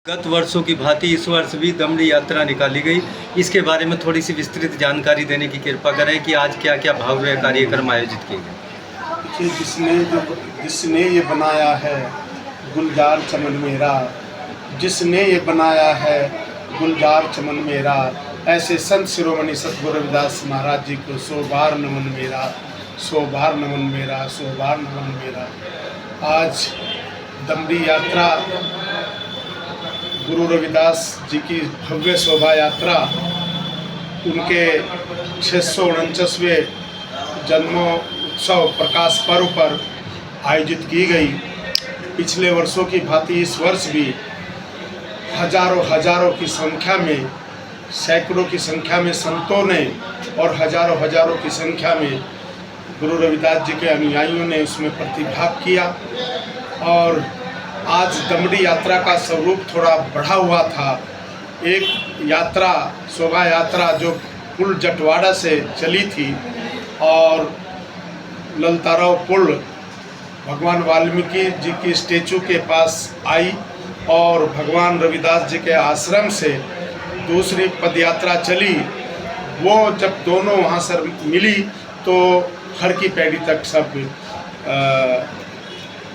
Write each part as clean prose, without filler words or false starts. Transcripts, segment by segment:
गत वर्षों की भांति इस वर्ष भी दमड़ी यात्रा निकाली गई। इसके बारे में थोड़ी सी विस्तृत जानकारी देने की कृपा करें कि आज क्या क्या भव्य कार्यक्रम आयोजित किए गए। जिसने ये बनाया है गुलजार चमन मेरा, जिसने ये बनाया है गुलजार चमन मेरा, ऐसे संत शिरोमणि सतगुरु रविदास महाराज जी को 100 बार नमन मेरा, 100 बार नमन मेरा, 100 बार नमन मेरा। आज दमड़ी यात्रा, गुरु रविदास जी की भव्य शोभा यात्रा, उनके 649वें जन्मोत्सव प्रकाश पर्व पर आयोजित की गई। पिछले वर्षों की भांति इस वर्ष भी हजारों की संख्या में, सैकड़ों की संख्या में संतों ने और हजारों की संख्या में गुरु रविदास जी के अनुयायियों ने उसमें प्रतिभाग किया। और आज दमड़ी यात्रा का स्वरूप थोड़ा बढ़ा हुआ था। एक यात्रा, शोभा यात्रा जो पुल जटवाड़ा से चली थी और ललताराव पुल भगवान वाल्मीकि जी की स्टेचू के पास आई और भगवान रविदास जी के आश्रम से दूसरी पदयात्रा चली। वो जब दोनों वहाँ से मिली तो हर की पैड़ी तक सब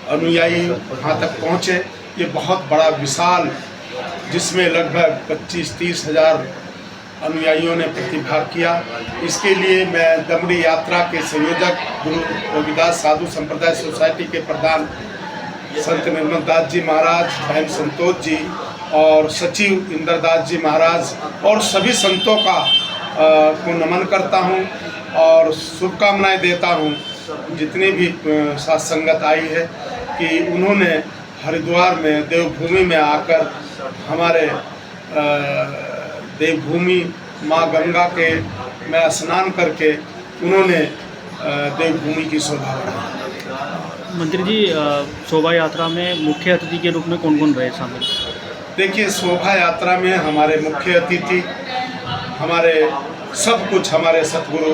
अनुयायी वहाँ तक पहुँचे। ये बहुत बड़ा विशाल, जिसमें लगभग 25-30 हज़ार अनुयायियों ने प्रतिभाग किया। इसके लिए मैं दमड़ी यात्रा के संयोजक गुरु रविदास साधु संप्रदाय सोसाइटी के प्रधान संत निर्मल दास जी महाराज, बहन संतोष जी और सचिव इंद्रदास जी महाराज और सभी संतों को नमन करता हूँ और शुभकामनाएं देता हूँ। जितनी भी साथ संगत आई है कि उन्होंने हरिद्वार में देवभूमि में आकर हमारे देवभूमि माँ गंगा के में स्नान करके उन्होंने देवभूमि की शोभा बढ़ाई। मंत्री जी, शोभा यात्रा में मुख्य अतिथि के रूप में कौन कौन रहे शामिल? देखिए, शोभा यात्रा में हमारे मुख्य अतिथि, हमारे सब कुछ हमारे सतगुरु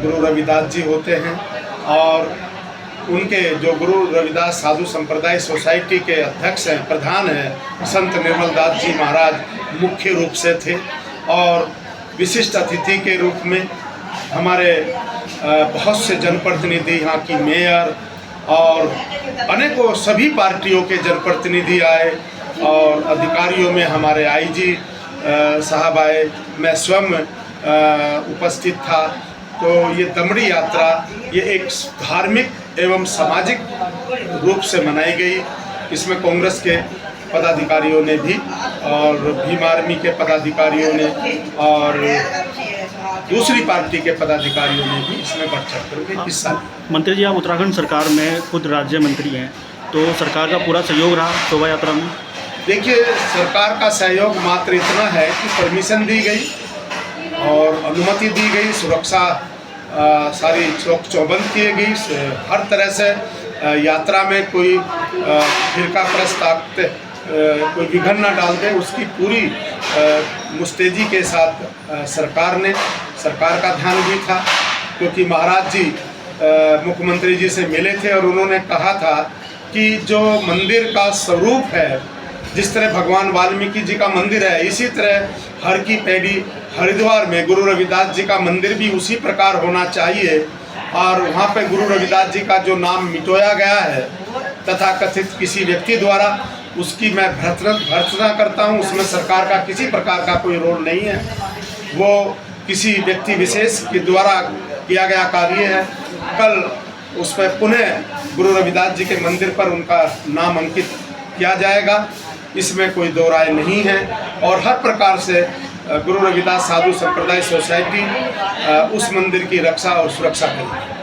गुरु रविदास जी होते हैं और उनके जो गुरु रविदास साधु संप्रदाय सोसाइटी के अध्यक्ष हैं, प्रधान हैं, संत निर्मल दास जी महाराज मुख्य रूप से थे। और विशिष्ट अतिथि के रूप में हमारे बहुत से जनप्रतिनिधि, यहाँ की मेयर और अनेकों सभी पार्टियों के जनप्रतिनिधि आए और अधिकारियों में हमारे आईजी साहब आए, मैं स्वयं उपस्थित था। तो ये दमड़ी यात्रा ये एक धार्मिक एवं सामाजिक रूप से मनाई गई। इसमें कांग्रेस के पदाधिकारियों ने भी और भीम आर्मी के पदाधिकारियों ने और दूसरी पार्टी के पदाधिकारियों ने भी इसमें बढ़ चढ़ करके हिस्सा लिया। मंत्री जी, आप उत्तराखंड सरकार में खुद राज्य मंत्री हैं, तो सरकार का पूरा सहयोग रहा शोभा यात्रा में? देखिए, सरकार का सहयोग मात्र इतना है कि परमिशन दी गई और अनुमति दी गई, सुरक्षा सारी चौबंद की गई। हर तरह से यात्रा में कोई फिरकाप्रस्त ताकत कोई विघ्न न डाल दे, उसकी पूरी मुस्तैदी के साथ सरकार का ध्यान भी था। क्योंकि महाराज जी मुख्यमंत्री जी से मिले थे और उन्होंने कहा था कि जो मंदिर का स्वरूप है, जिस तरह भगवान वाल्मीकि जी का मंदिर है, इसी तरह हर की पैड़ी हरिद्वार में गुरु रविदास जी का मंदिर भी उसी प्रकार होना चाहिए। और वहाँ पे गुरु रविदास जी का जो नाम मिटोया गया है तथा कथित किसी व्यक्ति द्वारा, उसकी मैं भर्त्सना करता हूँ। उसमें सरकार का किसी प्रकार का कोई रोल नहीं है, वो किसी व्यक्ति विशेष के द्वारा किया गया कार्य है। कल उस पर पुनः गुरु रविदास जी के मंदिर पर उनका नाम अंकित किया जाएगा, इसमें कोई दो राय नहीं है। और हर प्रकार से गुरु रविदास साधु संप्रदाय सोसाइटी उस मंदिर की रक्षा और सुरक्षा करेगी।